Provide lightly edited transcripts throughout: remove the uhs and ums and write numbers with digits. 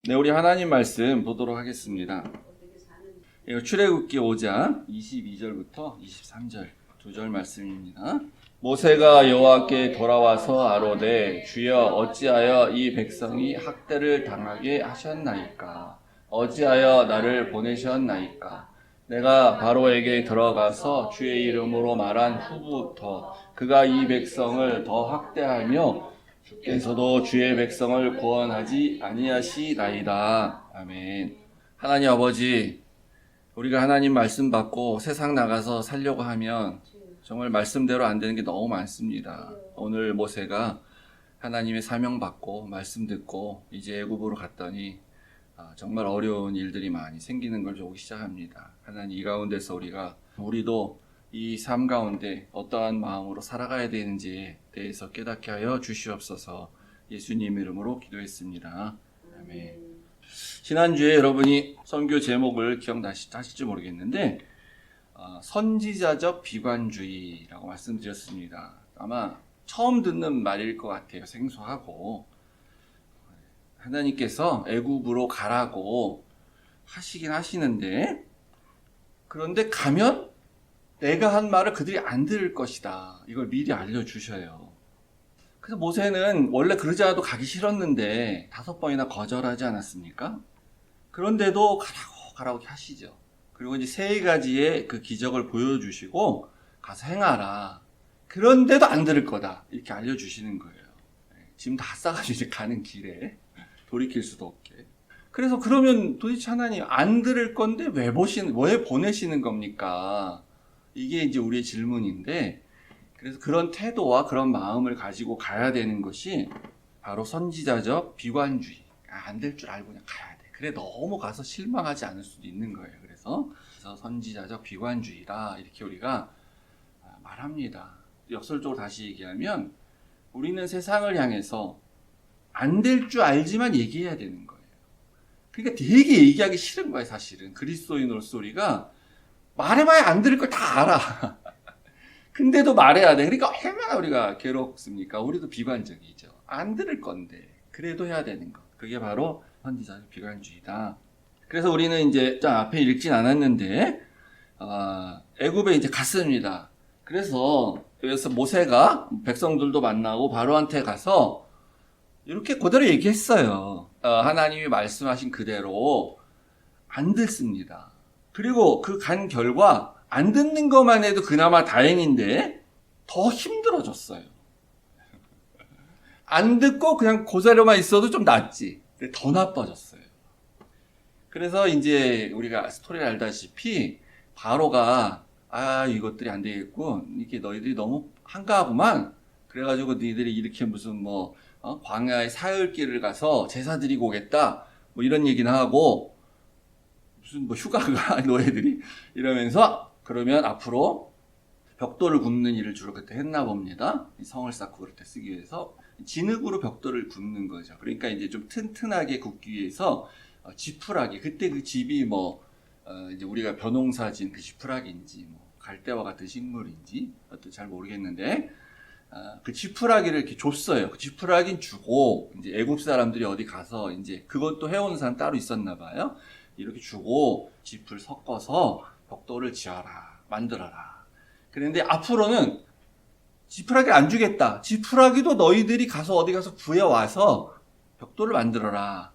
네, 우리 하나님 말씀 보도록 하겠습니다. 출애굽기 5장 22절부터 23절 두 절 말씀입니다. 모세가 여호와께 돌아와서 아뢰되 주여 어찌하여 이 백성이 학대를 당하게 하셨나이까? 어찌하여 나를 보내셨나이까? 내가 바로에게 들어가서 주의 이름으로 말한 후부터 그가 이 백성을 더 학대하며 주께서도 주의 백성을 구원하지 아니하시나이다. 아멘. 하나님 아버지, 우리가 하나님 말씀 받고 세상 나가서 살려고 하면 정말 말씀대로 안 되는 게 너무 많습니다. 오늘 모세가 하나님의 사명 받고 말씀 듣고 이제 애굽으로 갔더니 정말 어려운 일들이 많이 생기는 걸 보기 시작합니다. 하나님, 이 가운데서 우리도 이 삶 가운데 어떠한 마음으로 살아가야 되는지에 대해서 깨닫게 하여 주시옵소서. 예수님 이름으로 기도했습니다. 아멘. 지난주에 여러분이 선교 제목을 기억나실지 모르겠는데 선지자적 비관주의라고 말씀드렸습니다. 아마 처음 듣는 말일 것 같아요. 생소하고. 하나님께서 애굽으로 가라고 하시긴 하시는데, 그런데 가면 내가 한 말을 그들이 안 들을 것이다. 이걸 미리 알려주셔요. 그래서 모세는 원래 그러지 않아도 가기 싫었는데 5번이나 거절하지 않았습니까? 그런데도 가라고 하시죠. 그리고 이제 3가지의 그 기적을 보여주시고 가서 행하라. 그런데도 안 들을 거다. 이렇게 알려주시는 거예요. 짐 다 싸가지고 이제 가는 길에 돌이킬 수도 없게. 그래서 그러면 도대체 하나님 안 들을 건데 왜 보내시는 겁니까? 이게 이제 우리의 질문인데, 그래서 그런 태도와 그런 마음을 가지고 가야 되는 것이 바로 선지자적 비관주의. 안 될 줄 알고 그냥 가야 돼. 그래, 너무 가서 실망하지 않을 수도 있는 거예요. 그래서 선지자적 비관주의다. 이렇게 우리가 말합니다. 역설적으로 다시 얘기하면 우리는 세상을 향해서 안 될 줄 알지만 얘기해야 되는 거예요. 그러니까 되게 얘기하기 싫은 거예요, 사실은. 그리스도인으로서 우리가 말해봐야 안 들을 걸 다 알아. 근데도 말해야 돼. 그러니까 얼마나 우리가 괴롭습니까? 우리도 비관적이죠. 안 들을 건데 그래도 해야 되는 것. 그게 바로 선지자적 비관주의다. 그래서 우리는 이제 앞에 읽진 않았는데 애굽에 이제 갔습니다. 그래서 모세가 백성들도 만나고 바로한테 가서 이렇게 그대로 얘기했어요. 하나님이 말씀하신 그대로 안 듣습니다. 그리고 그 간 결과 안 듣는 것만 해도 그나마 다행인데 더 힘들어졌어요. 안 듣고 그냥 고사료만 있어도 좀 낫지. 근데 더 나빠졌어요. 그래서 이제 우리가 스토리를 알다시피 바로가 이것들이 안 되겠고 이게 너희들이 너무 한가하구만. 그래가지고 너희들이 이렇게 무슨 광야의 사흘길을 가서 제사 드리고 오겠다. 이런 얘기는 하고 무슨 휴가가 너희들이 이러면서 그러면 앞으로 벽돌을 굽는 일을 주로 그때 했나 봅니다. 성을 쌓고 그럴 때 쓰기 위해서 진흙으로 벽돌을 굽는 거죠. 그러니까 이제 좀 튼튼하게 굽기 위해서 지푸라기, 그때 그 집이 이제 우리가 벼농사진 그 지푸라기인지 갈대와 같은 식물인지 그것도 잘 모르겠는데 그 지푸라기를 이렇게 줬어요. 그 지푸라기는 주고 이제 애굽 사람들이 어디 가서 이제 그것도 해오는 사람 따로 있었나 봐요. 이렇게 주고 짚을 섞어서 벽돌을 지어라, 만들어라. 그런데 앞으로는 지푸라기를 안 주겠다. 지푸라기도 너희들이 가서 어디 가서 구해와서 벽돌을 만들어라.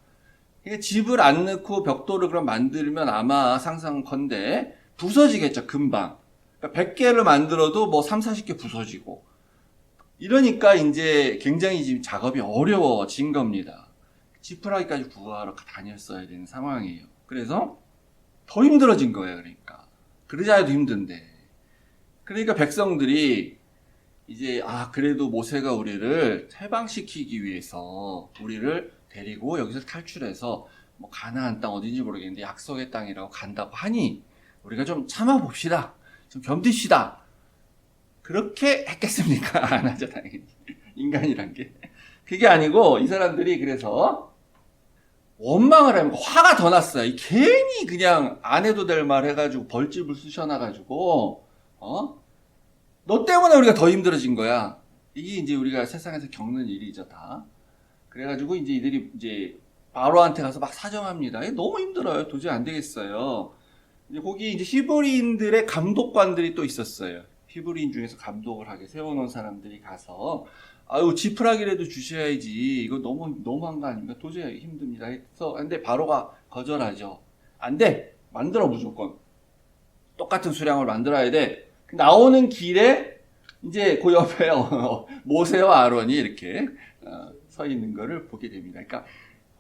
그러니까 집을 안 넣고 벽돌을 그럼 만들면 아마 상상컨대 부서지겠죠, 금방. 그러니까 100개를 만들어도 3, 40개 부서지고. 이러니까 이제 굉장히 지금 작업이 어려워진 겁니다. 지푸라기까지 구하러 다녔어야 되는 상황이에요. 그래서 더 힘들어진 거예요. 그러니까 그러지 않아도 힘든데, 그러니까 백성들이 이제 그래도 모세가 우리를 해방시키기 위해서 우리를 데리고 여기서 탈출해서 가나안 땅 어딘지 모르겠는데 약속의 땅이라고 간다고 하니 우리가 좀 참아봅시다, 좀 견디시다. 그렇게 했겠습니까? 안 하죠, 당연히. 인간이란 게 그게 아니고 이 사람들이 그래서 원망을 하면 화가 더 났어요. 괜히 그냥 안 해도 될 말 해가지고 벌집을 쑤셔놔가지고 너 때문에 우리가 더 힘들어진 거야. 이게 이제 우리가 세상에서 겪는 일이죠, 다. 그래가지고 이제 이들이 이제 바로한테 가서 막 사정합니다. 너무 힘들어요. 도저히 안 되겠어요. 이제 거기 이제 히브리인들의 감독관들이 또 있었어요. 히브리인 중에서 감독을 하게 세워놓은 사람들이 가서 아유 지푸라기라도 주셔야지. 이거 너무한 거 아닙니까? 도저히 힘듭니다. 그래서 근데 바로가 거절하죠. 안 돼. 만들어 무조건. 똑같은 수량을 만들어야 돼. 나오는 길에 이제 그 옆에 모세와 아론이 이렇게 서 있는 거를 보게 됩니다. 그러니까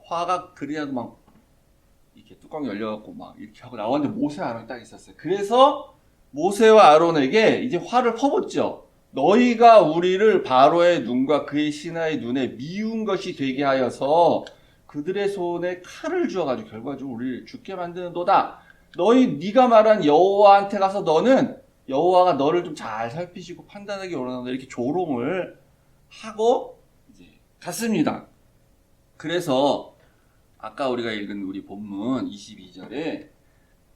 화가 그래도 막 이렇게 뚜껑이 열려갖고 막 이렇게 하고 나왔는데 모세와 아론이 딱 있었어요. 그래서 모세와 아론에게 이제 화를 퍼붓죠. 너희가 우리를 바로의 눈과 그의 신하의 눈에 미운 것이 되게 하여서 그들의 손에 칼을 주어가지고 결과적으로 우리를 죽게 만드는도다. 네가 말한 여호와한테 가서 너는 여호와가 너를 좀 잘 살피시고 판단하기 원한다. 이렇게 조롱을 하고 이제 갔습니다. 그래서 아까 우리가 읽은 우리 본문 22절에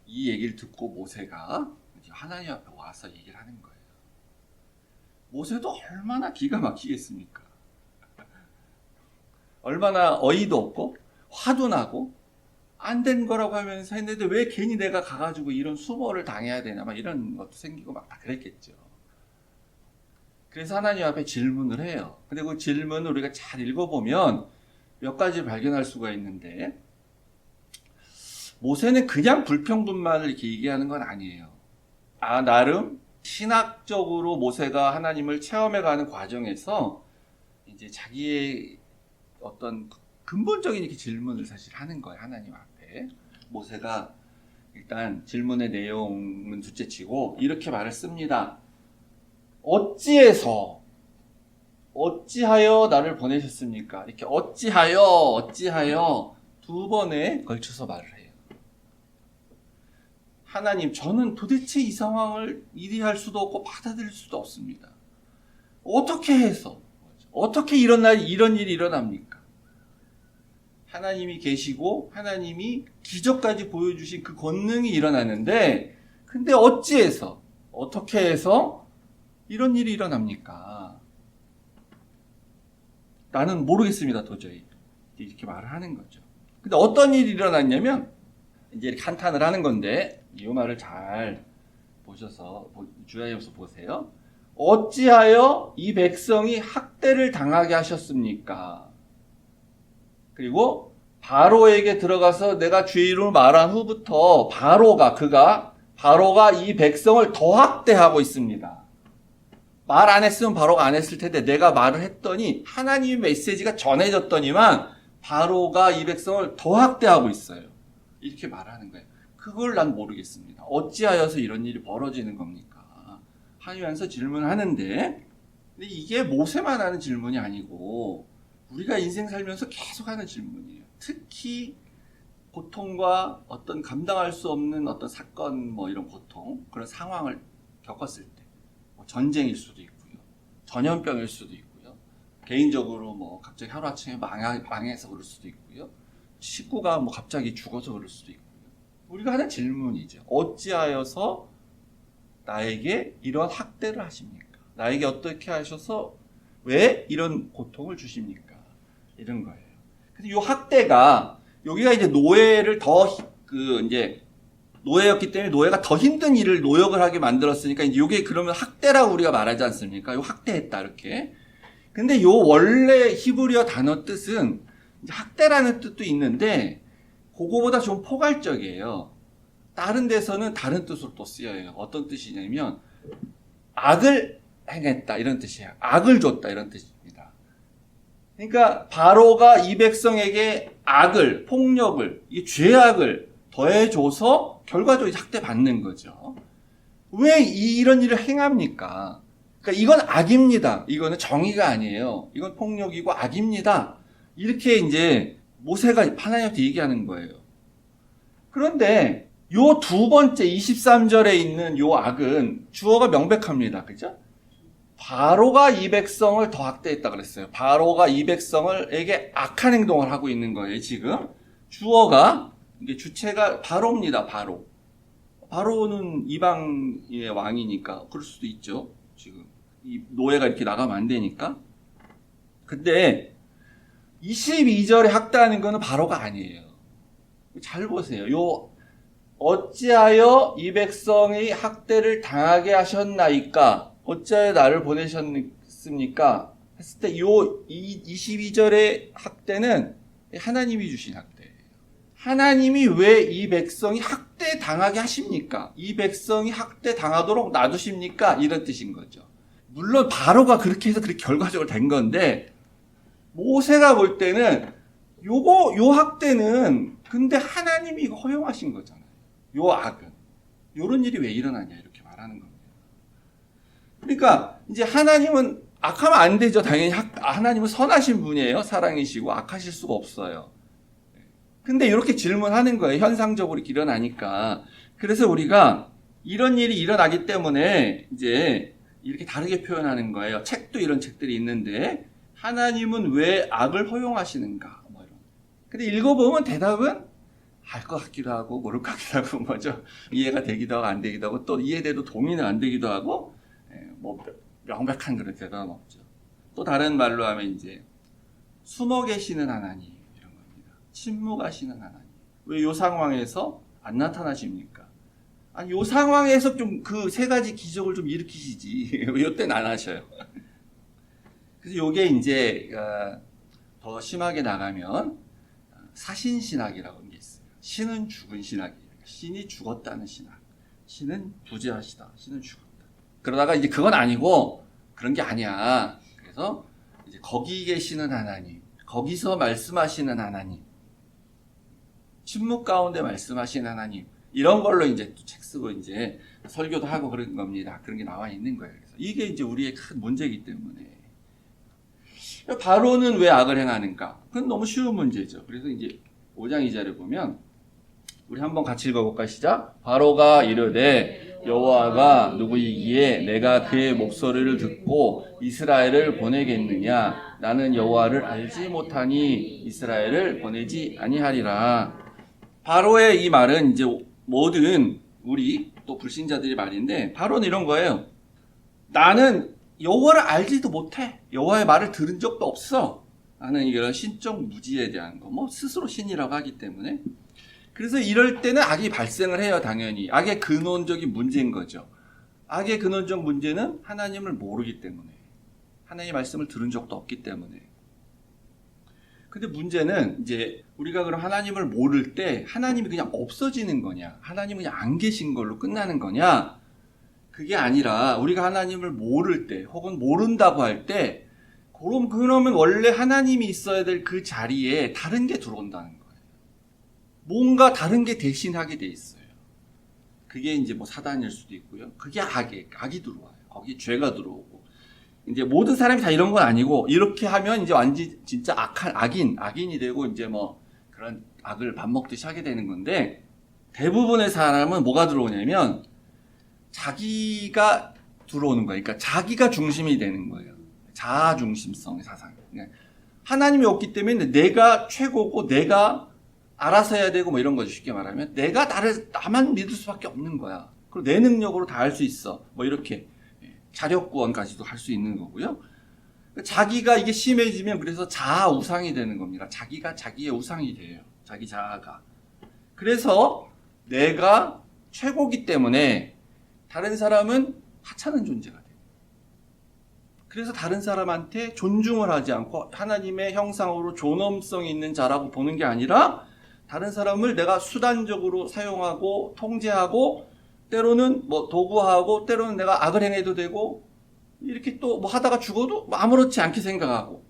이 얘기를 듣고 모세가 하나님 앞에 와서 얘기를 하는 거예요. 모세도 얼마나 기가 막히겠습니까? 얼마나 어이도 없고 화도 나고 안 된 거라고 하면서 했는데 왜 괜히 내가 가가지고 이런 수모를 당해야 되나 막 이런 것도 생기고 막 다 그랬겠죠. 그래서 하나님 앞에 질문을 해요. 근데 그 질문을 우리가 잘 읽어보면 몇 가지 발견할 수가 있는데 모세는 그냥 불평불만을 이렇게 얘기하는 건 아니에요. 나름 신학적으로 모세가 하나님을 체험해가는 과정에서 이제 자기의 어떤 근본적인 이렇게 질문을 사실 하는 거예요. 하나님 앞에. 모세가 일단 질문의 내용은 둘째치고 이렇게 말을 씁니다. 어찌하여 나를 보내셨습니까? 이렇게 어찌하여 두 번에 걸쳐서 말을 해요. 하나님, 저는 도대체 이 상황을 이해할 수도 없고 받아들일 수도 없습니다. 어떻게 해서? 어떻게 이런 일이 일어납니까? 하나님이 계시고 하나님이 기적까지 보여주신 그 권능이 일어나는데 근데 어떻게 해서 이런 일이 일어납니까? 나는 모르겠습니다. 도저히. 이렇게 말을 하는 거죠. 근데 어떤 일이 일어났냐면 이제 이렇게 한탄을 하는 건데 이 말을 잘 보셔서 주의해서 보세요. 어찌하여 이 백성이 학대를 당하게 하셨습니까? 그리고 바로에게 들어가서 내가 주의 이름을 말한 후부터 바로가 이 백성을 더 학대하고 있습니다. 말 안 했으면 바로가 안 했을 텐데 내가 말을 했더니 하나님의 메시지가 전해졌더니만 바로가 이 백성을 더 학대하고 있어요. 이렇게 말하는 거예요. 그걸 난 모르겠습니다. 어찌하여서 이런 일이 벌어지는 겁니까? 하면서 질문하는데 근데 이게 모세만 하는 질문이 아니고 우리가 인생 살면서 계속 하는 질문이에요. 특히 고통과 어떤 감당할 수 없는 어떤 사건 이런 고통 그런 상황을 겪었을 때 전쟁일 수도 있고요. 전염병일 수도 있고요. 개인적으로 갑자기 하루아침에 망해서 그럴 수도 있고요. 식구가 갑자기 죽어서 그럴 수도 있고요. 우리가 하는 질문이죠. 어찌하여서 나에게 이런 학대를 하십니까? 나에게 어떻게 하셔서 왜 이런 고통을 주십니까? 이런 거예요. 근데 이 학대가 여기가 이제 노예를 노예였기 때문에 노예가 더 힘든 일을 노역을 하게 만들었으니까 이제 이게 그러면 학대라고 우리가 말하지 않습니까? 요 학대했다 이렇게. 근데 요 원래 히브리어 단어 뜻은 이제 학대라는 뜻도 있는데 그거보다 좀 포괄적이에요. 다른 데서는 다른 뜻으로 또 쓰여요. 어떤 뜻이냐면 악을 행했다 이런 뜻이에요. 악을 줬다 이런 뜻입니다. 그러니까 바로가 이 백성에게 폭력을, 이 죄악을 더해줘서 결과적으로 학대받는 거죠. 왜 이런 일을 행합니까? 그러니까 이건 악입니다. 이거는 정의가 아니에요. 이건 폭력이고 악입니다. 이렇게 이제 모세가 하나님한테 얘기하는 거예요. 그런데 요 두 번째 23절에 있는 요 악은 주어가 명백합니다. 그죠? 바로가 이 백성을 더 학대했다 그랬어요. 바로가 이 백성에게 악한 행동을 하고 있는 거예요, 지금. 이게 주체가 바로입니다, 바로. 바로는 이방의 왕이니까 그럴 수도 있죠, 지금. 이 노예가 이렇게 나가면 안 되니까. 근데 22절에 학대하는 거는 바로가 아니에요. 잘 보세요. 어찌하여 이 백성이 학대를 당하게 하셨나이까? 어찌하여 나를 보내셨습니까? 했을 때 22절의 학대는 하나님이 주신 학대예요. 하나님이 왜 이 백성이 학대 당하게 하십니까? 이 백성이 학대 당하도록 놔두십니까? 이런 뜻인 거죠. 물론 바로가 그렇게 해서 그렇게 결과적으로 된 건데, 모세가 볼 때는 요 학대는 근데 하나님이 이거 허용하신 거잖아요. 요 악은. 요런 일이 왜 일어나냐 이렇게 말하는 겁니다. 그러니까 이제 하나님은 악하면 안 되죠. 당연히 하나님은 선하신 분이에요. 사랑이시고 악하실 수가 없어요. 근데 이렇게 질문하는 거예요. 현상적으로 일어나니까. 그래서 우리가 이런 일이 일어나기 때문에 이제 이렇게 다르게 표현하는 거예요. 책도 이런 책들이 있는데 하나님은 왜 악을 허용하시는가? 뭐 이런. 근데 읽어보면 대답은 알 것 같기도 하고 모를 것 같기도 하고 뭐죠. 이해가 되기도 하고 안 되기도 하고 또 이해돼도 동의는 안 되기도 하고 뭐 명백한 그런 대답은 없죠. 또 다른 말로 하면 이제 숨어 계시는 하나님 이런 겁니다. 침묵하시는 하나님. 왜 이 상황에서 안 나타나십니까? 아니 이 상황에서 좀 그 세 가지 기적을 좀 일으키시지 왜 이때는 안 하셔요? 그래서 요게 이제 더 심하게 나가면 사신신학이라고 하는 게 있어요. 신은 죽은 신학이에요. 신이 죽었다는 신학. 신은 부재하시다. 신은 죽었다. 그러다가 이제 그건 아니고 그런 게 아니야. 그래서 이제 거기 계시는 하나님, 거기서 말씀하시는 하나님, 침묵 가운데 말씀하시는 하나님, 이런 걸로 이제 또 책 쓰고 이제 설교도 하고 그런 겁니다. 그런 게 나와 있는 거예요. 그래서 이게 이제 우리의 큰 문제이기 때문에. 바로는 왜 악을 행하는가? 그건 너무 쉬운 문제죠. 그래서 이제 5장 2절에 보면 우리 한번 같이 읽어볼까요? 시작. 바로가 이르되 여호와가 누구이기에 내가 그의 목소리를 듣고 이스라엘을 보내겠느냐? 나는 여호와를 알지 못하니 이스라엘을 보내지 아니하리라. 바로의 이 말은 이제 모든 우리 또 불신자들의 말인데 바로는 이런 거예요. 나는 여호와를 알지도 못해. 여호와의 말을 들은 적도 없어. 나는 이런 신적 무지에 대한 거, 뭐 스스로 신이라고 하기 때문에. 그래서 이럴 때는 악이 발생을 해요, 당연히. 악의 근원적인 문제인 거죠. 악의 근원적 문제는 하나님을 모르기 때문에. 하나님의 말씀을 들은 적도 없기 때문에. 근데 문제는 이제 우리가 그럼 하나님을 모를 때 하나님이 그냥 없어지는 거냐, 하나님은 그냥 안 계신 걸로 끝나는 거냐, 그게 아니라 우리가 하나님을 모를 때 혹은 모른다고 할 때 그러면 원래 하나님이 있어야 될 그 자리에 다른 게 들어온다는 거예요. 뭔가 다른 게 대신하게 돼 있어요. 그게 이제 뭐 사단일 수도 있고요. 그게 악이 들어와요. 거기 죄가 들어오고. 이제 모든 사람이 다 이런 건 아니고 이렇게 하면 이제 완전 진짜 악인이 되고 이제 뭐 그런 악을 밥 먹듯이 하게 되는 건데 대부분의 사람은 뭐가 들어오냐면 자기가 들어오는 거예요. 그러니까 자기가 중심이 되는 거예요. 자아 중심성의 사상. 하나님이 없기 때문에 내가 최고고 내가 알아서 해야 되고 뭐 이런 거죠. 쉽게 말하면 내가 나만 믿을 수밖에 없는 거야. 그리고 내 능력으로 다 할 수 있어. 뭐 이렇게 자력구원까지도 할 수 있는 거고요. 자기가 이게 심해지면 그래서 자아 우상이 되는 겁니다. 자기가 자기의 우상이 돼요. 자기 자아가. 그래서 내가 최고기 때문에 다른 사람은 하찮은 존재가 돼요. 그래서 다른 사람한테 존중을 하지 않고 하나님의 형상으로 존엄성이 있는 자라고 보는 게 아니라 다른 사람을 내가 수단적으로 사용하고 통제하고 때로는 뭐 도구하고 때로는 내가 악을 행해도 되고 이렇게 또 뭐 하다가 죽어도 뭐 아무렇지 않게 생각하고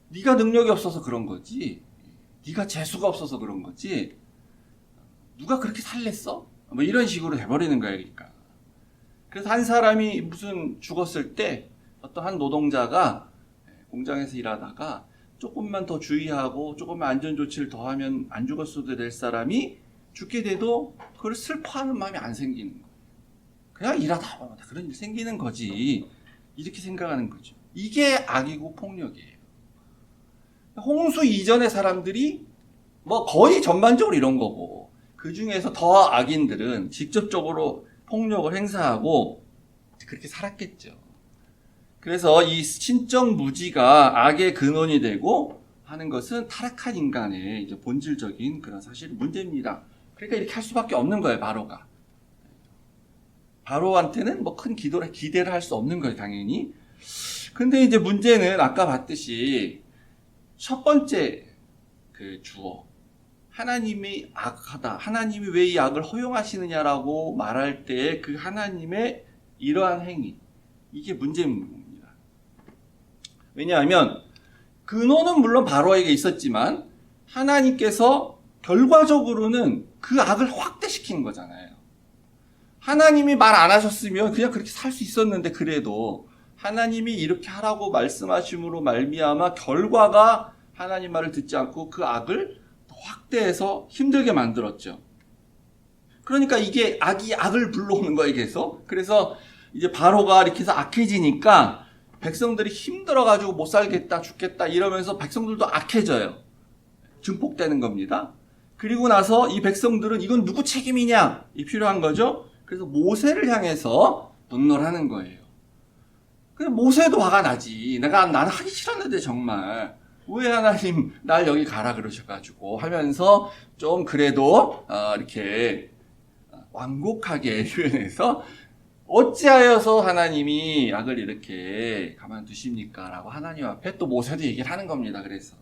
네가 능력이 없어서 그런 거지 네가 재수가 없어서 그런 거지 누가 그렇게 살랬어? 뭐 이런 식으로 돼버리는 거예요. 그러니까. 그래서 한 사람이 무슨 죽었을 때 어떤 한 노동자가 공장에서 일하다가 조금만 더 주의하고 조금만 안전조치를 더 하면 안 죽었어도 될 사람이 죽게 돼도 그걸 슬퍼하는 마음이 안 생기는 거예요. 그냥 일하다 보면 그런 일 생기는 거지. 이렇게 생각하는 거죠. 이게 악이고 폭력이에요. 홍수 이전의 사람들이 뭐 거의 전반적으로 이런 거고 그 중에서 더 악인들은 직접적으로 폭력을 행사하고 그렇게 살았겠죠. 그래서 이 신적 무지가 악의 근원이 되고 하는 것은 타락한 인간의 이제 본질적인 그런 사실 문제입니다. 그러니까 이렇게 할 수밖에 없는 거예요, 바로가. 바로한테는 뭐 큰 기대를 할 수 없는 거예요, 당연히. 근데 이제 문제는 아까 봤듯이 첫 번째 그 주어. 하나님이 악하다. 하나님이 왜 이 악을 허용하시느냐라고 말할 때 그 하나님의 이러한 행위. 이게 문제입니다. 왜냐하면 근원은 물론 바로에게 있었지만 하나님께서 결과적으로는 그 악을 확대시킨 거잖아요. 하나님이 말 안 하셨으면 그냥 그렇게 살 수 있었는데 그래도 하나님이 이렇게 하라고 말씀하심으로 말미암아 결과가 하나님 말을 듣지 않고 그 악을 확대해서 힘들게 만들었죠. 그러니까 이게 악이 악을 불러오는 거예요, 계속. 그래서 이제 바로가 이렇게 해서 악해지니까 백성들이 힘들어가지고 못 살겠다, 죽겠다 이러면서 백성들도 악해져요. 증폭되는 겁니다. 그리고 나서 이 백성들은 이건 누구 책임이냐? 이 필요한 거죠. 그래서 모세를 향해서 논논하는 거예요. 그래서 모세도 화가 나지. 나는 하기 싫었는데 정말. 왜 하나님 날 여기 가라 그러셔가지고 하면서 좀 그래도 이렇게 완곡하게 표현해서 어찌하여서 하나님이 악을 이렇게 가만두십니까? 라고 하나님 앞에 또 모세도 얘기를 하는 겁니다. 그래서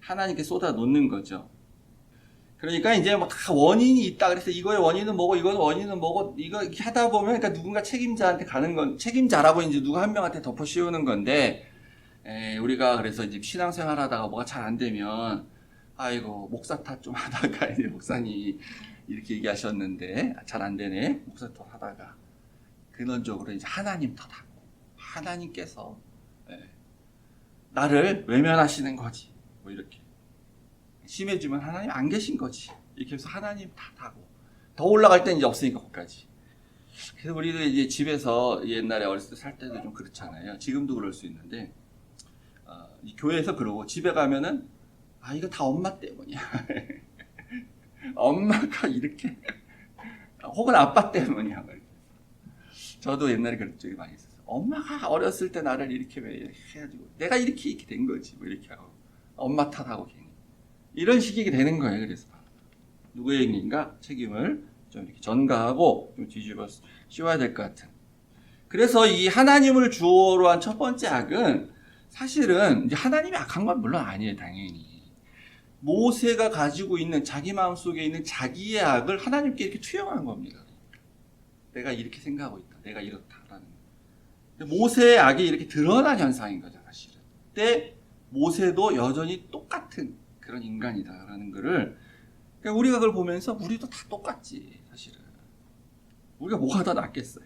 하나님께 쏟아 놓는 거죠. 그러니까 이제 뭐 다 원인이 있다. 그래서 이거의 원인은 뭐고, 이거의 원인은 뭐고, 이거 이렇게 하다 보면 그러니까 누군가 책임자한테 가는 건, 책임자라고 이제 누가 한 명한테 덮어 씌우는 건데, 우리가 그래서 이제 신앙생활 하다가 뭐가 잘 안 되면, 아이고, 목사 탓 좀 하다가 이제 목사님이 이렇게 얘기하셨는데, 잘 안 되네. 목사 탓 하다가. 근원적으로 이제 하나님 탓하고, 하나님께서, 나를 외면하시는 거지. 뭐 이렇게. 심해지면 하나님 안 계신 거지. 이렇게 해서 하나님 탓하고. 더 올라갈 땐 이제 없으니까 거기까지. 그래서 우리도 이제 집에서 옛날에 어렸을 때 살 때도 좀 그렇잖아요. 지금도 그럴 수 있는데, 교회에서 그러고 집에 가면은, 이거 다 엄마 때문이야. 엄마가 이렇게. 혹은 아빠 때문이야. 저도 옛날에 그런 적이 많이 있었어요. 엄마가 어렸을 때 나를 이렇게 왜 이렇게 해가지고, 내가 이렇게 된 거지. 뭐 이렇게 하고. 엄마 탓하고 괜히. 이런 식이 되는 거예요. 그래서 누구에게인가 책임을 좀 이렇게 전가하고 좀 뒤집어 씌워야 될 것 같은. 그래서 이 하나님을 주어로 한 첫 번째 악은 사실은 이제 하나님이 악한 건 물론 아니에요, 당연히. 모세가 가지고 있는 자기 마음 속에 있는 자기의 악을 하나님께 이렇게 투영한 겁니다. 내가 이렇게 생각하고 있다, 내가 이렇다라는. 모세의 악이 이렇게 드러난 현상인 거죠, 사실은. 그때 모세도 여전히 똑같은 그런 인간이다라는 거를, 그러니까 우리가 그걸 보면서 우리도 다 똑같지, 사실은. 우리가 뭐가 더 낫겠어요.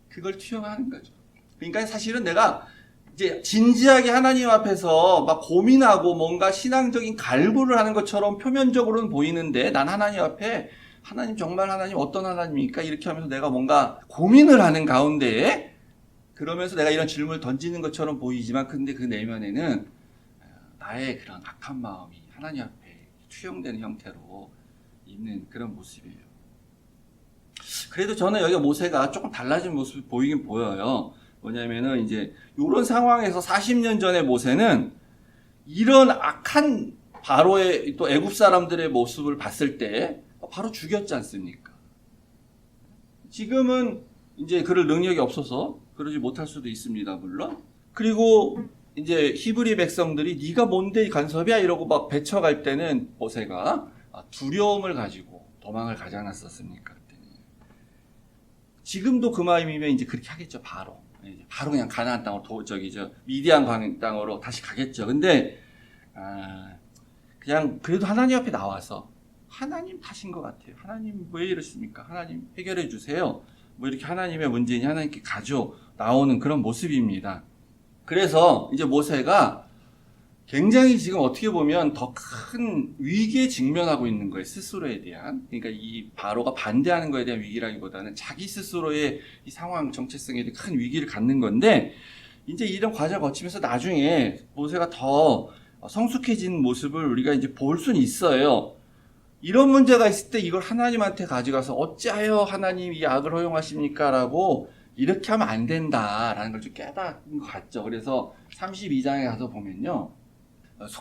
그걸 투영하는 거죠. 그러니까 사실은 내가 이제 진지하게 하나님 앞에서 막 고민하고 뭔가 신앙적인 갈구를 하는 것처럼 표면적으로는 보이는데, 난 하나님 앞에 하나님 정말 하나님 어떤 하나님입니까? 이렇게 하면서 내가 뭔가 고민을 하는 가운데에 그러면서 내가 이런 질문을 던지는 것처럼 보이지만, 근데 그 내면에는 나의 그런 악한 마음이 하나님 앞에 투영되는 형태로 있는 그런 모습이에요. 그래도 저는 여기 모세가 조금 달라진 모습이 보이긴 보여요. 뭐냐면은 이제 이런 상황에서 40년 전의 모세는 이런 악한 바로의 또 애굽 사람들의 모습을 봤을 때 바로 죽였지 않습니까? 지금은 이제 그럴 능력이 없어서 그러지 못할 수도 있습니다, 물론. 그리고 이제 히브리 백성들이 네가 뭔데 이 간섭이야 이러고 막 배쳐갈 때는 모세가 두려움을 가지고 도망을 가지 않았었습니까? 그때는. 지금도 그 마음이면 이제 그렇게 하겠죠. 바로 그냥 가나안 땅으로 미디안 땅으로 다시 가겠죠. 근데 그냥 그래도 하나님 앞에 나와서 하나님 탓인 것 같아요. 하나님 왜 이러십니까? 하나님 해결해 주세요. 뭐 이렇게 하나님의 문제니 하나님께 가져 나오는 그런 모습입니다. 그래서 이제 모세가 굉장히 지금 어떻게 보면 더 큰 위기에 직면하고 있는 거예요. 스스로에 대한. 그러니까 이 바로가 반대하는 거에 대한 위기라기보다는 자기 스스로의 이 상황 정체성에 대한 큰 위기를 갖는 건데, 이제 이런 과정을 거치면서 나중에 모세가 더 성숙해진 모습을 우리가 이제 볼 수는 있어요. 이런 문제가 있을 때 이걸 하나님한테 가져가서 어찌하여 하나님 이 악을 허용하십니까? 라고 이렇게 하면 안 된다라는 걸 좀 깨닫는 것 같죠. 그래서 32장에 가서 보면요.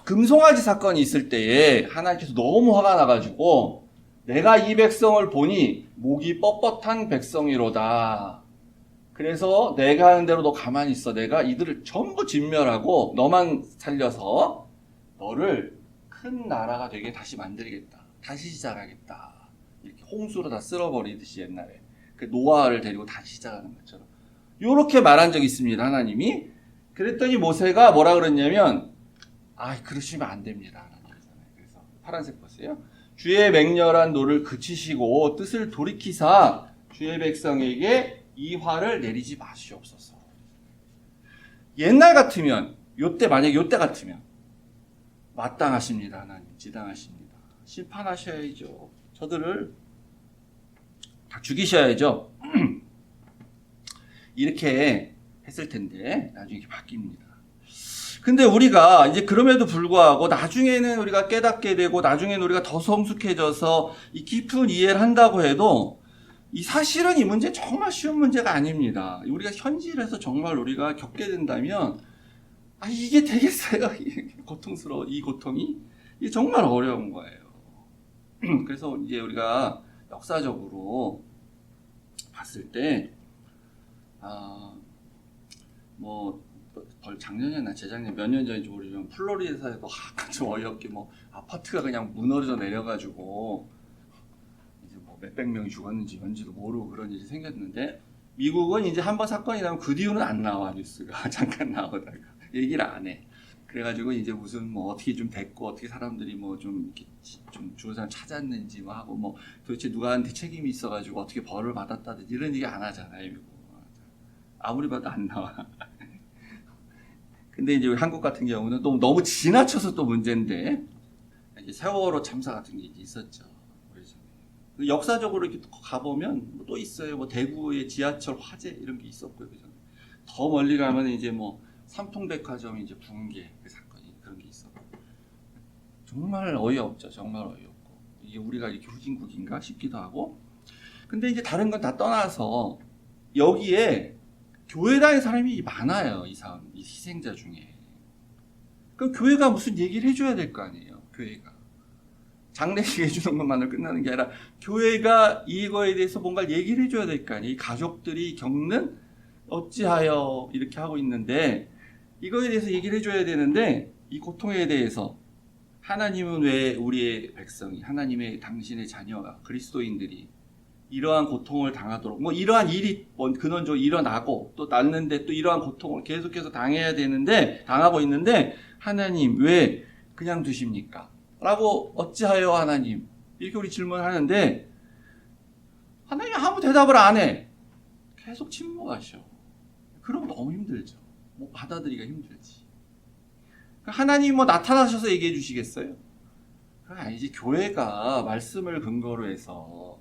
금송아지 사건이 있을 때에 하나님께서 너무 화가 나가지고 내가 이 백성을 보니 목이 뻣뻣한 백성이로다. 그래서 내가 하는 대로 너 가만히 있어. 내가 이들을 전부 진멸하고 너만 살려서 너를 큰 나라가 되게 다시 만들겠다. 다시 시작하겠다. 이렇게 홍수로 다 쓸어버리듯이 옛날에 그 노아를 데리고 다시 시작하는 것처럼 이렇게 말한 적이 있습니다. 하나님이. 그랬더니 모세가 뭐라 그랬냐면 그러시면 안 됩니다. 하나님께서는. 그래서 파란색 보세요. 주의 맹렬한 노를 그치시고 뜻을 돌이키사 주의 백성에게 이 화를 내리지 마시옵소서. 옛날 같으면 만약에 요때 같으면 마땅하십니다. 하나님 지당하십니다. 심판하셔야죠. 저들을 다 죽이셔야죠. 이렇게 했을 텐데 나중에 이렇게 바뀝니다. 근데 우리가 이제 그럼에도 불구하고 나중에는 우리가 깨닫게 되고 나중에는 우리가 더 성숙해져서 이 깊은 이해를 한다고 해도 이 사실은 이 문제 정말 쉬운 문제가 아닙니다. 우리가 현실에서 정말 우리가 겪게 된다면 이게 되겠어요? 고통스러워. 이 고통이 이게 정말 어려운 거예요. 그래서 이제 우리가 역사적으로 봤을 때 작년이나 재작년 몇 년 전인지 모르지만 플로리다에도 약간 좀 어이없게 아파트가 그냥 무너져 내려가지고 이제 몇백 명이 죽었는지 뭔지도 모르고 그런 일이 생겼는데 미국은 이제 한번 사건이 나면 그 뒤로는 안 나와 뉴스가 잠깐 나오다가 얘기를 안 해. 그래가지고 이제 무슨 어떻게 좀 됐고 어떻게 사람들이 좀 이렇게 좀 죽은 사람 찾았는지 하고 도대체 누가한테 책임이 있어가지고 어떻게 벌을 받았다든지 이런 얘기 안 하잖아요. 미국. 아무리 봐도 안 나와. 근데 이제 한국 같은 경우는 또 너무 지나쳐서 또 문제인데 이제 세월호 참사 같은 게 이제 있었죠. 그래서 역사적으로 이렇게 가보면 또 있어요. 대구의 지하철 화재 이런 게 있었고요. 그죠? 더 멀리 가면 이제 삼풍백화점 이제 붕괴 그 사건이 그런 게 있었고 정말 어이없죠. 정말 어이없고 이게 우리가 이렇게 후진국인가 싶기도 하고. 근데 이제 다른 건 다 떠나서 여기에 교회 다니는 사람이 많아요. 이 희생자 중에. 그럼 교회가 무슨 얘기를 해줘야 될 거 아니에요. 교회가. 장례식 해주는 것만으로 끝나는 게 아니라 교회가 이거에 대해서 뭔가 얘기를 해줘야 될 거 아니에요. 이 가족들이 겪는 어찌하여 이렇게 하고 있는데 이거에 대해서 얘기를 해줘야 되는데 이 고통에 대해서 하나님은 왜 우리의 백성이 하나님의 당신의 자녀가 그리스도인들이 이러한 고통을 당하도록 이러한 일이 근원적으로 일어나고 또 났는데 또 이러한 고통을 계속해서 당하고 있는데 하나님 왜 그냥 두십니까? 라고 어찌하여 하나님 이렇게 우리 질문하는데 하나님이 아무 대답을 안 해. 계속 침묵하셔. 그러면 너무 힘들죠. 받아들이기가 힘들지. 하나님 나타나셔서 얘기해 주시겠어요? 그건 아니지. 교회가 말씀을 근거로 해서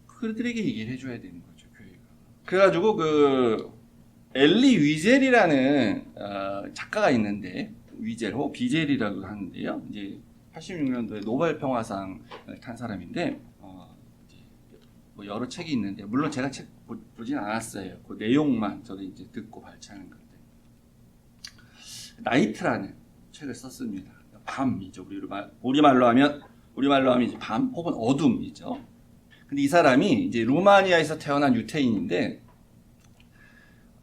그들에게 얘기를 해줘야 되는 거죠, 교회가. 그래가지고 엘리 위젤이라는 작가가 있는데 위젤 혹은 비젤이라고 하는데요. 이제 86년도에 노벨 평화상을 탄 사람인데 여러 책이 있는데 물론 제가 책 보진 않았어요. 그 내용만 저도 이제 듣고 발췌하는 건데 나이트라는 책을 썼습니다. 밤이죠. 우리말로 하면 이제 밤 혹은 어둠이죠. 근데 이 사람이 이제 루마니아에서 태어난 유태인인데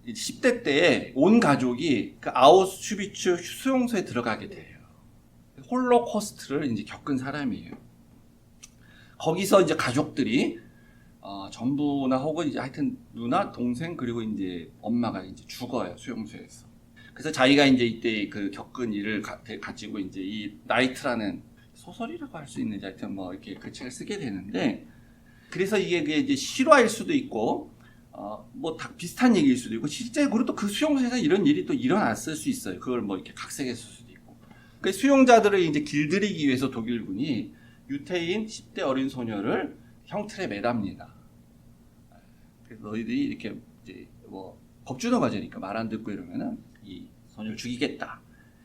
10대 때에 온 가족이 그 아우슈비츠 수용소에 들어가게 돼요. 홀로코스트를 이제 겪은 사람이에요. 거기서 이제 가족들이 전부나 혹은 이제 하여튼 누나, 동생 그리고 이제 엄마가 이제 죽어요. 수용소에서. 그래서 자기가 이제 이때 그 겪은 일을 가지고 이제 이 나이트라는 소설이라고 할 수 있는지 하여튼 이렇게 그 책을 쓰게 되는데 그래서 이게 이제 실화일 수도 있고 다 비슷한 얘기일 수도 있고 실제로 또 그 수용소에서 이런 일이 또 일어났을 수 있어요. 그걸 이렇게 각색했을 수도 있고. 그 수용자들을 이제 길들이기 위해서 독일군이 유태인 10대 어린 소녀를 형틀에 매답니다. 그래서 너희들이 이렇게 이제 법주노 과제니까 말 안 듣고 이러면은 이 소녀를 죽이겠다.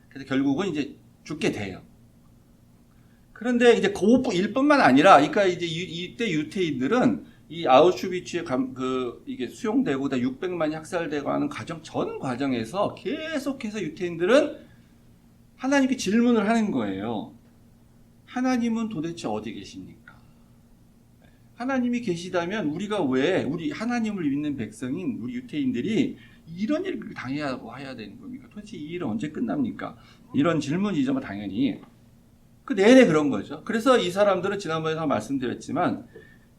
그래서 결국은 이제 죽게 돼요. 그런데 이제 그 일뿐만 아니라, 그러니까 이제 이때 유태인들은 이 아우슈비츠에 이게 수용되고 다 600만이 학살되고 하는 전 과정에서 계속해서 유태인들은 하나님께 질문을 하는 거예요. 하나님은 도대체 어디 계십니까? 하나님이 계시다면 우리 하나님을 믿는 백성인 우리 유태인들이 이런 일을 당해야 해야 되는 겁니까? 도대체 이 일은 언제 끝납니까? 이런 질문이죠, 당연히. 그 내내 그런 거죠. 그래서 이 사람들은 지난번에 말씀드렸지만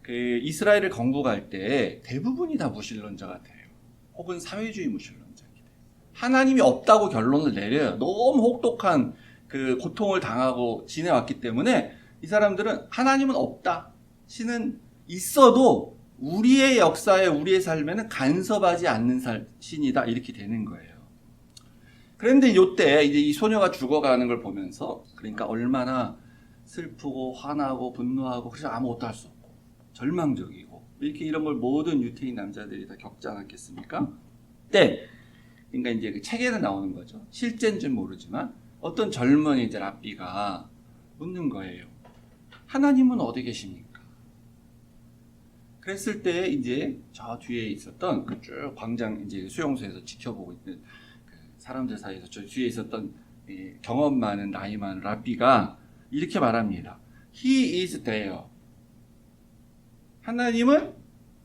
그 이스라엘을 건국할 때 대부분이 다 무신론자가 돼요. 혹은 사회주의 무신론자가 돼요. 하나님이 없다고 결론을 내려요. 너무 혹독한 그 고통을 당하고 지내왔기 때문에 이 사람들은 하나님은 없다. 신은 있어도 우리의 역사에 우리의 삶에는 간섭하지 않는 신이다. 이렇게 되는 거예요. 그런데 이때 이제 이 소녀가 죽어가는 걸 보면서 그러니까 얼마나 슬프고 화나고 분노하고 그래서 아무것도 할 수 없고 절망적이고 이렇게 이런 걸 모든 유태인 남자들이 다 겪지 않았겠습니까? 그러니까 이제 그 책에는 나오는 거죠. 실제인지는 모르지만 어떤 젊은 이제 랍비가 묻는 거예요. 하나님은 어디 계십니까? 그랬을 때 이제 저 뒤에 있었던 그 쭉 광장 이제 수용소에서 지켜보고 있는 그 사람들 사이에서 저 뒤에 있었던 경험 많은 나이 많은 랍비가 이렇게 말합니다. He is there. 하나님은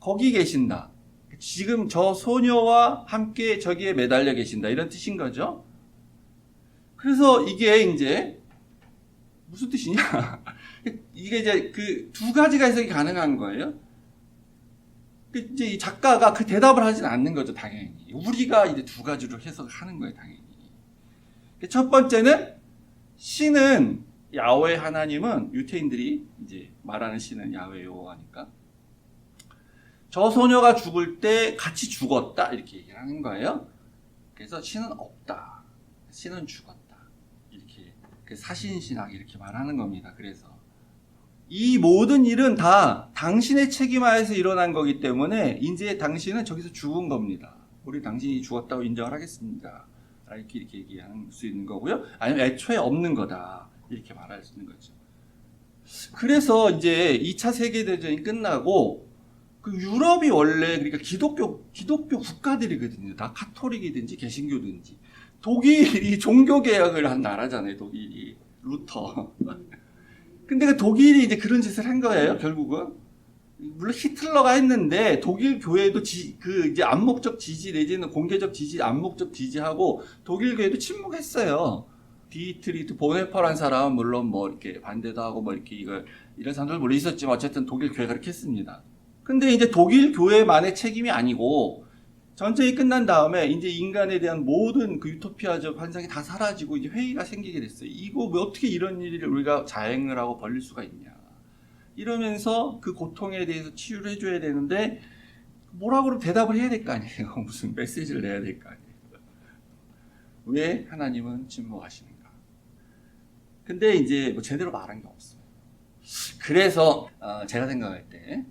거기 계신다. 지금 저 소녀와 함께 저기에 매달려 계신다. 이런 뜻인 거죠. 그래서 이게 이제 무슨 뜻이냐? 이게 이제 그 두 가지가 해석이 가능한 거예요. 이제 이 작가가 그 대답을 하진 않는 거죠, 당연히. 우리가 이제 두 가지로 해석하는 거예요, 당연히. 첫 번째는 신은 야훼 하나님은 유태인들이 이제 말하는 신은 야훼 여호와니까 저 소녀가 죽을 때 같이 죽었다 이렇게 얘기를 하는 거예요. 그래서 신은 없다, 신은 죽었다 이렇게 사신신학 이렇게 말하는 겁니다. 그래서 이 모든 일은 다 당신의 책임하에서 일어난 거기 때문에 이제 당신은 저기서 죽은 겁니다. 우리 당신이 죽었다고 인정을 하겠습니다. 이렇게 얘기할 수 있는 거고요. 아니면 애초에 없는 거다. 이렇게 말할 수 있는 거죠. 그래서 이제 2차 세계대전이 끝나고 그 유럽이 원래 그러니까 기독교 국가들이거든요. 다 카톨릭이든지 개신교든지. 독일이 종교개혁을 한 나라잖아요. 독일이. 루터. 근데 그 독일이 이제 그런 짓을 한 거예요, 결국은. 물론 히틀러가 했는데 독일 교회도 이제 암묵적 지지 내지는 공개적 지지, 암묵적 지지하고 독일 교회도 침묵했어요. 디트리트 보네퍼란 사람은 물론 뭐 이렇게 반대도 하고 뭐 이렇게 이런 사람들 물론 있었지만 어쨌든 독일 교회가 그렇게 했습니다. 근데 이제 독일 교회만의 책임이 아니고 전쟁이 끝난 다음에 이제 인간에 대한 모든 그 유토피아적 환상이 다 사라지고 이제 회의가 생기게 됐어요. 이거 왜 어떻게 이런 일을 우리가 자행을 하고 벌릴 수가 있냐. 이러면서 그 고통에 대해서 치유를 해줘야 되는데 뭐라고 그러면 대답을 해야 될 거 아니에요. 무슨 메시지를 내야 될 거 아니에요. 왜 하나님은 침묵하시는가. 근데 이제 뭐 제대로 말한 게 없어요. 그래서 제가 생각할 때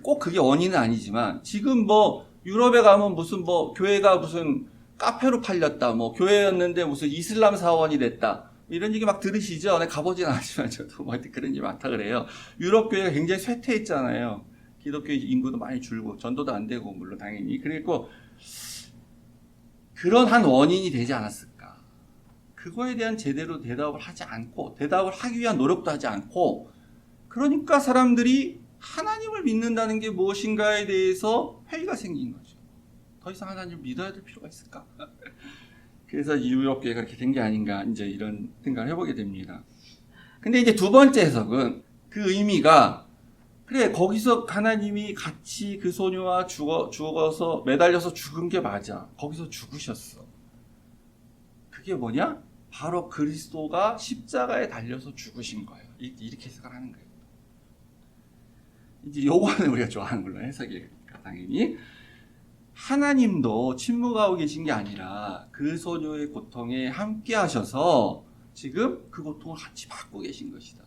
꼭 그게 원인은 아니지만 지금 뭐 유럽에 가면 무슨 뭐 교회가 무슨 카페로 팔렸다, 뭐 교회였는데 무슨 이슬람 사원이 됐다 이런 얘기 막 들으시죠? 내가 가보진 않았지만 저도 뭐 그런 얘기 많다 그래요. 유럽 교회가 굉장히 쇠퇴했잖아요. 기독교 인구도 많이 줄고 전도도 안 되고 물론 당연히 그리고 그런 한 원인이 되지 않았을까? 그거에 대한 제대로 대답을 하지 않고 대답을 하기 위한 노력도 하지 않고 그러니까 사람들이 하나님을 믿는다는 게 무엇인가에 대해서 회의가 생긴 거죠. 더 이상 하나님을 믿어야 될 필요가 있을까? 그래서 유럽교회가 그렇게 된 게 아닌가 이제 이런 생각을 해보게 됩니다. 근데 이제 두 번째 해석은 그 의미가 그래 거기서 하나님이 같이 그 소녀와 죽어서 매달려서 죽은 게 맞아. 거기서 죽으셨어. 그게 뭐냐? 바로 그리스도가 십자가에 달려서 죽으신 거예요. 이렇게 해석을 하는 거예요. 이제 요거는 우리가 좋아하는 걸로 해석이니까 당연히 하나님도 침묵하고 계신 게 아니라 그 소녀의 고통에 함께 하셔서 지금 그 고통을 같이 받고 계신 것이다.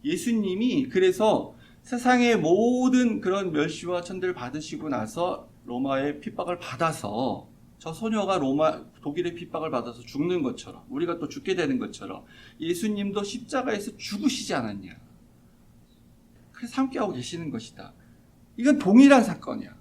예수님이 그래서 세상의 모든 그런 멸시와 천대를 받으시고 나서 로마의 핍박을 받아서 저 소녀가 독일의 핍박을 받아서 죽는 것처럼 우리가 또 죽게 되는 것처럼 예수님도 십자가에서 죽으시지 않았냐. 그래서 함께하고 계시는 것이다. 이건 동일한 사건이야.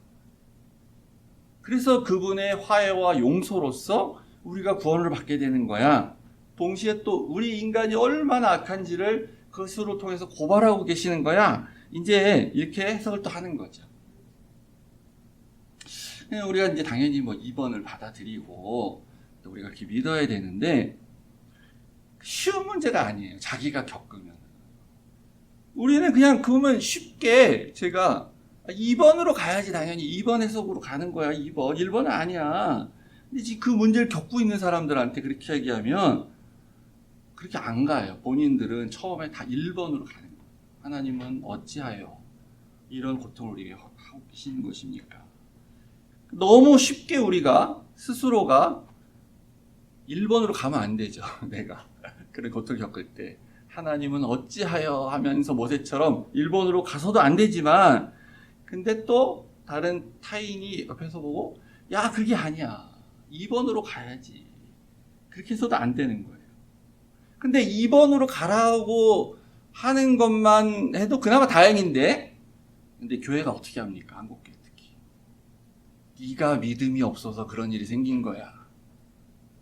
그래서 그분의 화해와 용서로서 우리가 구원을 받게 되는 거야. 동시에 또 우리 인간이 얼마나 악한지를 그것으로 통해서 고발하고 계시는 거야. 이제 이렇게 해석을 또 하는 거죠. 우리가 이제 당연히 뭐 2번을 받아들이고 또 우리가 그렇게 믿어야 되는데 쉬운 문제가 아니에요. 자기가 겪으면. 우리는 그냥 그러면 쉽게 제가 2번으로 가야지 당연히 2번 해석으로 가는 거야. 2번. 1번은 아니야. 근데 지금 그 문제를 겪고 있는 사람들한테 그렇게 얘기하면 그렇게 안 가요. 본인들은 처음에 다 1번으로 가는 거예요. 하나님은 어찌하여 이런 고통을 우리에게 하고 계시는 것입니까? 너무 쉽게 우리가 스스로가 1번으로 가면 안 되죠. 내가 그런 고통을 겪을 때 하나님은 어찌하여 하면서 모세처럼 1번으로 가서도 안 되지만 근데 또 다른 타인이 옆에서 보고 야 그게 아니야 2번으로 가야지 그렇게 해서도 안 되는 거예요. 근데 2번으로 가라고 하는 것만 해도 그나마 다행인데 근데 교회가 어떻게 합니까? 한국교회 특히 네가 믿음이 없어서 그런 일이 생긴 거야.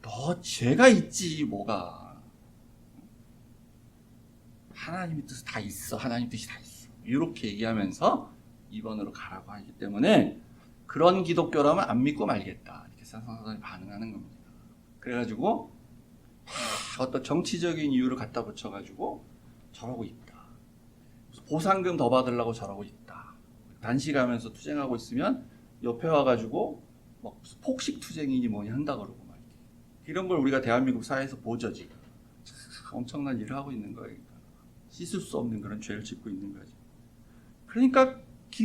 너 죄가 있지 뭐가. 하나님의 뜻이 다 있어. 하나님 뜻이 다 있어. 이렇게 얘기하면서 2번으로 가라고 하기 때문에 그런 기독교라면 안 믿고 말겠다. 이렇게 사람들이 반응하는 겁니다. 그래가지고 어떤 정치적인 이유를 갖다 붙여가지고 저러고 있다. 보상금 더 받으려고 저러고 있다. 단식하면서 투쟁하고 있으면 옆에 와가지고 막 폭식 투쟁이니 뭐니 한다 그러고 막 이런 걸 우리가 대한민국 사회에서 보죠 지금. 엄청난 일을 하고 있는 거예요. 씻을 수 없는 그런 죄를 짓고 있는 거죠. 그러니까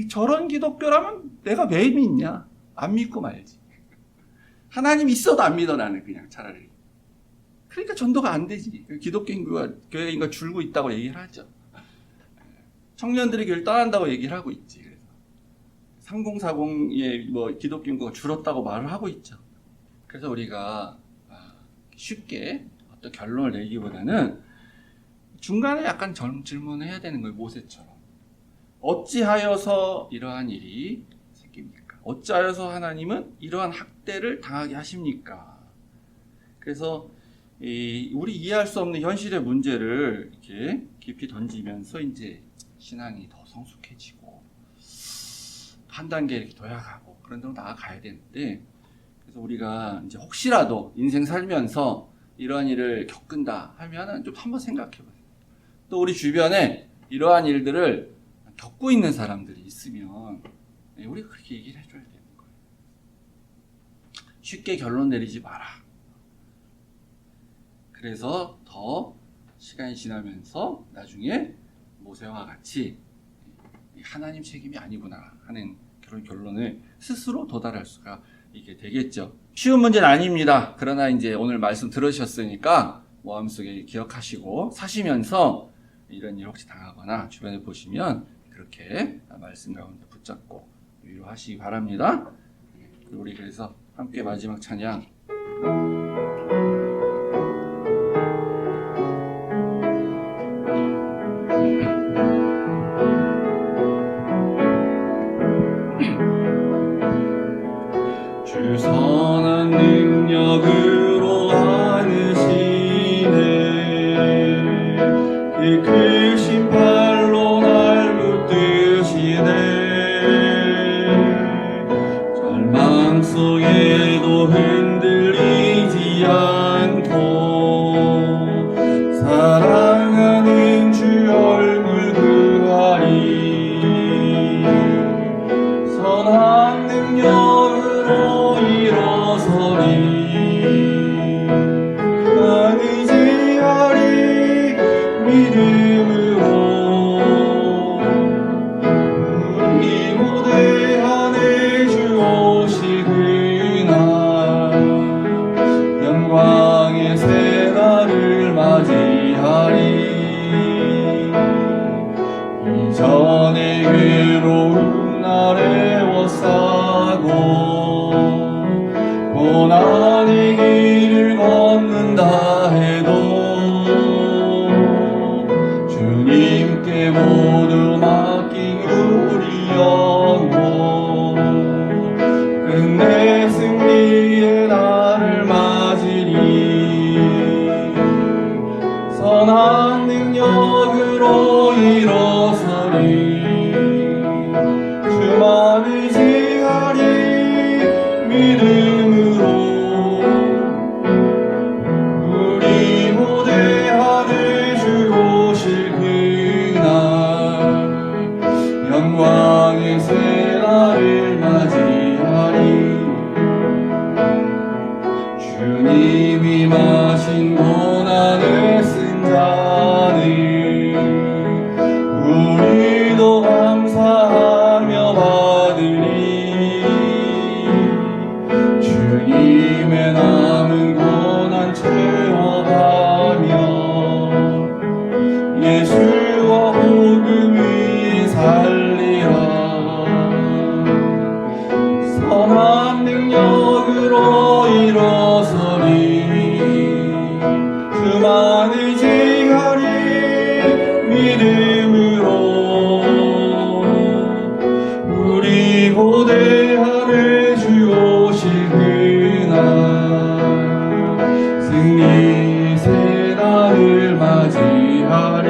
저런 기독교라면 내가 왜 믿냐? 안 믿고 말지. 하나님 있어도 안 믿어 나는 그냥 차라리. 그러니까 전도가 안 되지. 기독교 인구가 교회 인구가 줄고 있다고 얘기를 하죠. 청년들이 교회를 떠난다고 얘기를 하고 있지. 그래서 3040의 뭐 기독교 인구가 줄었다고 말을 하고 있죠. 그래서 우리가 쉽게 어떤 결론을 내기보다는 중간에 약간 질문을 해야 되는 거예요. 모세처럼. 어찌하여서 이러한 일이 생깁니까? 어찌하여서 하나님은 이러한 학대를 당하게 하십니까? 그래서 우리 이해할 수 없는 현실의 문제를 이렇게 깊이 던지면서 이제 신앙이 더 성숙해지고 한 단계 이렇게 도약하고 그런 데로 나아가야 되는데 그래서 우리가 이제 혹시라도 인생 살면서 이러한 일을 겪는다 하면은 좀 한번 생각해 보세요. 또 우리 주변에 이러한 일들을 겪고 있는 사람들이 있으면 우리가 그렇게 얘기를 해줘야 되는 거예요. 쉽게 결론 내리지 마라. 그래서 더 시간이 지나면서 나중에 모세와 같이 하나님 책임이 아니구나 하는 그런 결론을 스스로 도달할 수가 있게 되겠죠. 쉬운 문제는 아닙니다. 그러나 이제 오늘 말씀 들으셨으니까 마음속에 기억하시고 사시면서 이런 일 혹시 당하거나 주변에 보시면 그렇게 말씀 가운데 붙잡고 위로하시기 바랍니다. 우리 그래서 함께 마지막 찬양 주 선한 능력으로 안으시네 그 크신 팔로 날 붙드시네 절망 속에도 흔들리지 않고 사랑하는 주 얼굴 구하리 선한 능력으로 일어서리 난 의지하리 믿음으로 우리 무대 안에 주 오시구나 영광의 새 날을 맞이하리 이전의 괴로움 날에 싸고 고난의 길을 걷는다 해도 주님께 모두 맡긴 우리 영혼 끝내 승리의 날을 맞으리 주만 의지하리 믿음으로 우리 모두의 하늘 주 오실 그날 영광의 새 날을 맞이하리 주님이 마신 고난을 쓴 자는 우리도 감사하며 받으리 주님의 남은 고난 채워가며 예수와 복음 위에 살리라 선한 능력으로 일어서리 그만 의지하리 믿음으로 우리 고대하늘 주 오실 그날 승리의 새 날을 맞이하리.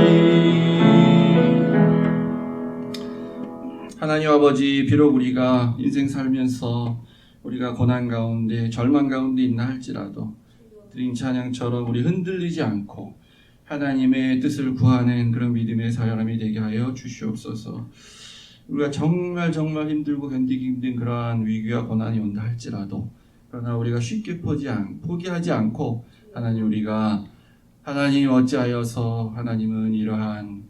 하나님 아버지, 비록 우리가 인생 살면서 우리가 고난 가운데 절망 가운데 있나 할지라도 드린 찬양처럼 우리 흔들리지 않고 하나님의 뜻을 구하는 그런 믿음의 사람이 되게 하여 주시옵소서. 우리가 정말 힘들고 견디기 힘든 그러한 위기와 고난이 온다 할지라도 그러나 우리가 쉽게 포기하지 않고 하나님 우리가 하나님 어찌하여서 하나님은 이러한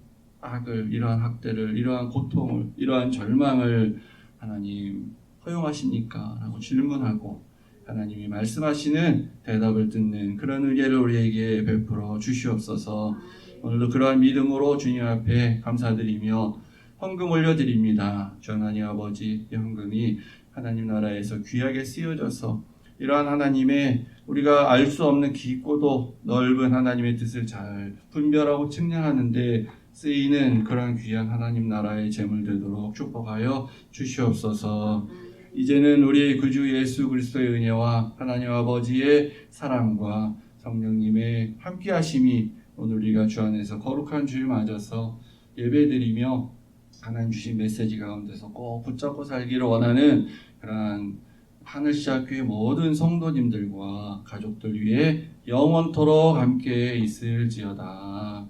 악을, 이러한 학대를, 이러한 고통을, 이러한 절망을 하나님 허용하십니까? 라고 질문하고 하나님이 말씀하시는 대답을 듣는 그런 은혜를 우리에게 베풀어 주시옵소서. 오늘도 그러한 믿음으로 주님 앞에 감사드리며 헌금 올려드립니다. 주 하나님 아버지, 이 헌금이 하나님 나라에서 귀하게 쓰여져서 이러한 하나님의 우리가 알 수 없는 깊고도 넓은 하나님의 뜻을 잘 분별하고 측량하는데 쓰이는 그러한 귀한 하나님 나라의 재물 되도록 축복하여 주시옵소서. 이제는 우리 구주 예수 그리스도의 은혜와 하나님 아버지의 사랑과 성령님의 함께하심이 오늘 우리가 주 안에서 거룩한 주일 맞아서 예배드리며 하나님 주신 메시지 가운데서 꼭 붙잡고 살기를 원하는 그러한 하늘시작교회 모든 성도님들과 가족들 위해 영원토록 함께 있을지어다.